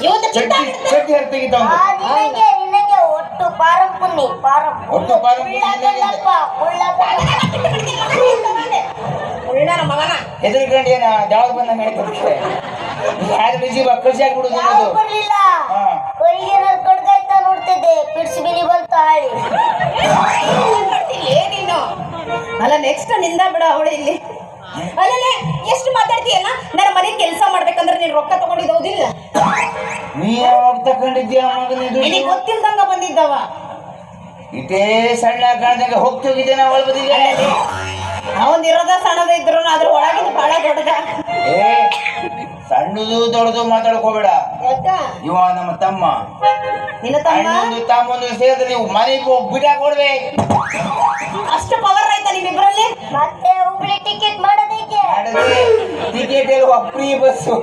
ಇವತ್ತು ಚಿತ್ತ ಚಡ್ಡಿ ಹರ್ ತೆಗಿತಾವ ನಿನಗೆ ಒಟ್ಟು ಪಾರಂ ಪುನ್ನಿ ಪಾರಂ ಒಟ್ಟು ಪಾರಂ ಉಳ್ಳನ ಮಗನ ಹೆದರ್ಕೊಂಡು ಏನ ದಾಳ್ ಬಂದ ಹೇಳ್ಕೊಡ್ತಾರೆ ಯಾರು ಬಿಜಿ ಕೃಷಿ ಆಗ್ಬಿಡುದು ಅನ್ನೋದು ಬರ್ಲಿಲ್ಲ ಹೊರಗೇನಾರು ಕಡ್ಗಾಯ್ತಾ ನೋಡ್ತಿದ್ದೆ ಪಿಡ್ಸ್ ಬಿಲಿ ಬಂತ ಹಾಳಿ ಏನಿನ್ನು ಅಲ್ಲ ನೆಕ್ಸ್ಟ್ ನಿಂದ ಬಿಡ ಅವಳು ಇಲ್ಲಿ ಅಲ್ಲೇ ಎಷ್ಟು ಮಾತಾಡ್ತೀಯಲ್ಲ ನನ್ನ ಮನೆ ಕೆಲಸ ಮಾಡ್ಬೇಕಂದ್ರೆ ನೀನು ರೊಕ್ಕ ತಗೊಂಡಿದ್ದೋದಿಲ್ಲ ನೀ ಯಾವಾಗ ತಕೊಂಡಿದ್ಯಾ ಮಗನ ನಿನಗೆ ಗೊತ್ತಿಲ್ದಂಗ ಬಂದಿದ್ದವ ಇದೇ ಸಣ್ಣ ಕಾಣ್ದಾಗ ಹೋಗ್ತಿದ್ದೆ ನಾವು ಒಳ ಬದಿಗೆ ಅವನ್ ಇರೋದ ಸಣ್ಣದ ಇದ್ರು ಅದ್ರ ಒಳಗಿನ ಬಹಳ ದೊಡ್ಡದ ಏ ಸಣ್ಣದು ದೊಡ್ಡದು ಮಾತಾಡ್ಕೋಬೇಡ ಯಾಕ ಇವ ನಮ್ಮ ತಮ್ಮ ನಿನ್ನ ತಮ್ಮ ಅಣ್ಣಂದು ತಮ್ಮಂದು ಸೇರಿದ್ರೆ ನೀವು ಮನೆಗೆ ಬಿಡಾಕ್ ಕೊಡ್ಬೇಕು ಅಷ್ಟು ಪವರ್ ಆಯ್ತಾ ನಿಮ್ಮಿಬ್ಬರಲ್ಲಿ ಮತ್ತೆ ಹುಬ್ಳಿ ಟಿಕೆಟ್ ಮಾಡೋದಕ್ಕೆ ಟಿಕೆಟ್ ಫ್ರೀ ಬಸ್ಸು